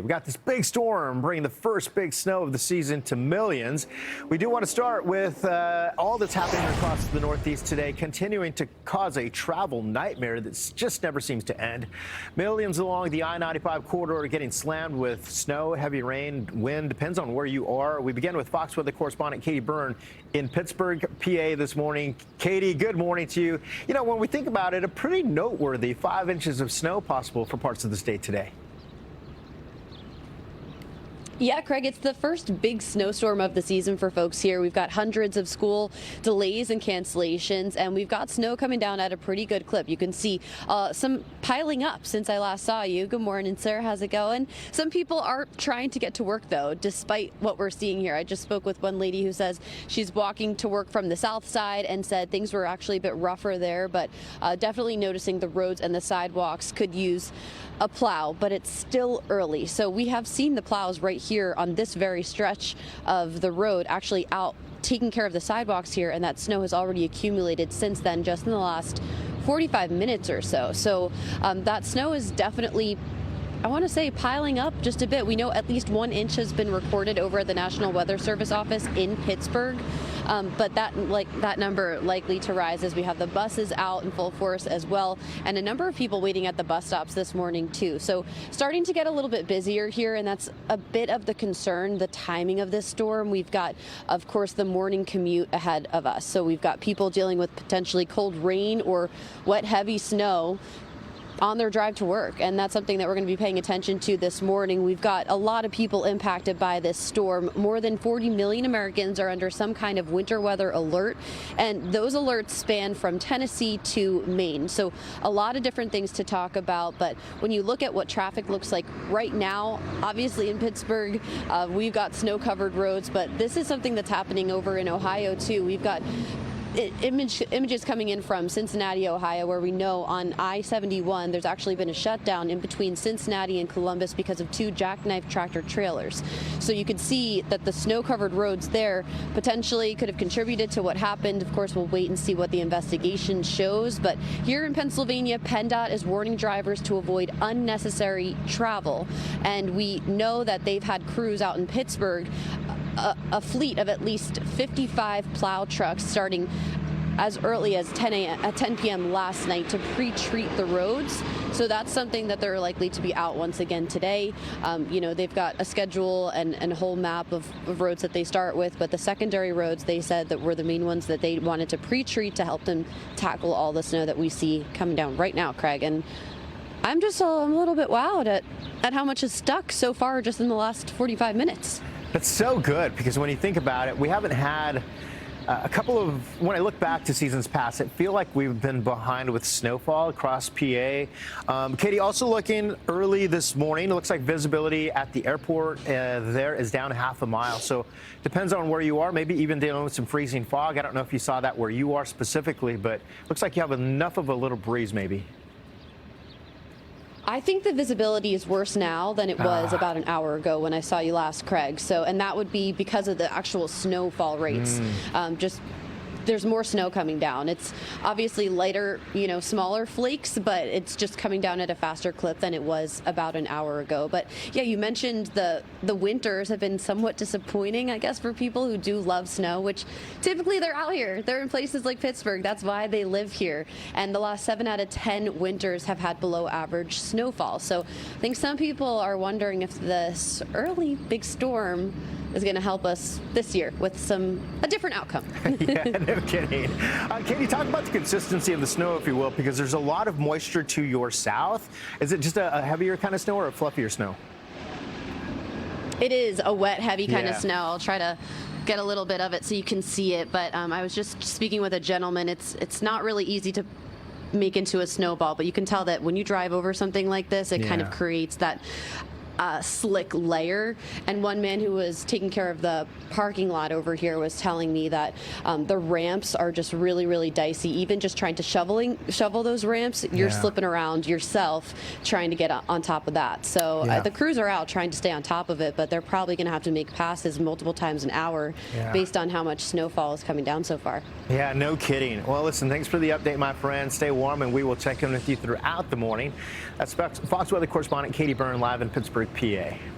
We got this big storm bringing the first big snow of the season to millions. We do want to start with all that's happening across the Northeast today, continuing to cause a travel nightmare that just never seems to end. Millions along the I-95 corridor are getting slammed with snow, heavy rain, wind, depends on where you are. We begin with Fox Weather correspondent Katie Byrne in Pittsburgh, PA this morning. Katie, good morning to you. You know, when we think about it, a pretty noteworthy 5 inches of snow possible for parts of the state today. Yeah, Craig, it's the first big snowstorm of the season for folks here. We've got hundreds of school delays and cancellations, and we've got snow coming down at a pretty good clip. You can see some piling up since I last saw you. Good morning, sir. How's it going? Some people are trying to get to work, though, despite what we're seeing here. I just spoke with one lady who says she's walking to work from the south side and said things were actually a bit rougher there, but definitely noticing the roads and the sidewalks could use a plow, but it's still early. So we have seen the plows right here on this very stretch of the road actually out taking care of the sidewalks here, and that snow has already accumulated since then, just in the last 45 minutes or so. So that snow is definitely, I want to say, piling up just a bit. We know at least 1 inch has been recorded over at the National Weather Service office in Pittsburgh, but that number likely to rise as we have the buses out in full force as well, and a number of people waiting at the bus stops this morning too. So starting to get a little bit busier here, and that's a bit of the concern, the timing of this storm. We've got, of course, the morning commute ahead of us. So we've got people dealing with potentially cold rain or wet, heavy snow on their drive to work, and that's something that we're going to be paying attention to this morning. We've got a lot of people impacted by this storm. More than 40 million Americans are under some kind of winter weather alert, and those alerts span from Tennessee to Maine. So a lot of different things to talk about, but when you look at what traffic looks like right now, obviously in Pittsburgh, we've got snow-covered roads, but this is something that's happening over in Ohio too. We've got images coming in from Cincinnati, Ohio, where we know on I-71 there's actually been a shutdown in between Cincinnati and Columbus because of 2 jackknife tractor trailers. So you could see that the snow-covered roads there potentially could have contributed to what happened. Of course, we'll wait and see what the investigation shows. But here in Pennsylvania, PennDOT is warning drivers to avoid unnecessary travel. And we know that they've had crews out in Pittsburgh, a fleet of at least 55 plow trucks starting as early as 10 p.m. last night to pre-treat the roads. So that's something that they're likely to be out once again today. You know, they've got a schedule and a whole map of roads that they start with, but the secondary roads, they said, that were the main ones that they wanted to pre-treat to help them tackle all the snow that we see coming down right now, Craig. And I'm just a little bit wowed at how much is stuck so far just in the last 45 minutes. That's so good, because when you think about it, we haven't had a couple of, when I look back to seasons past, I feel like we've been behind with snowfall across PA. Katie, also looking early this morning, it looks like visibility at the airport there is down half a mile. So depends on where you are, maybe even dealing with some freezing fog. I don't know if you saw that where you are specifically, but looks like you have enough of a little breeze maybe. I think the visibility is worse now than it was about an hour ago when I saw you last, Craig. So, and that would be because of the actual snowfall rates. There's more snow coming down. It's obviously lighter, you know, smaller flakes, but it's just coming down at a faster clip than it was about an hour ago. But yeah, you mentioned the winters have been somewhat disappointing, I guess, for people who do love snow, which typically they're out here. They're in places like Pittsburgh. That's why they live here. And the last 7 out of 10 winters have had below average snowfall. So I think some people are wondering if this early big storm is going to help us this year with a different outcome. Yeah, no kidding. Katie, talk about the consistency of the snow, if you will, because there's a lot of moisture to your south. Is it just a heavier kind of snow or a fluffier snow? It is a wet, heavy kind of snow. I'll try to get a little bit of it so you can see it. But I was just speaking with a gentleman. It's not really easy to make into a snowball, but you can tell that when you drive over something like this, it kind of creates that slick layer. And one man who was taking care of the parking lot over here was telling me that the ramps are just really, really dicey. Even just trying to shovel those ramps, you're slipping around yourself trying to get on top of that. So the crews are out trying to stay on top of it, but they're probably going to have to make passes multiple times an hour based on how much snowfall is coming down so far. Yeah, no kidding. Well, listen, thanks for the update, my friend. Stay warm, and we will check in with you throughout the morning. That's Fox Weather correspondent Katie Byrne live in Pittsburgh. Pittsburgh, PA.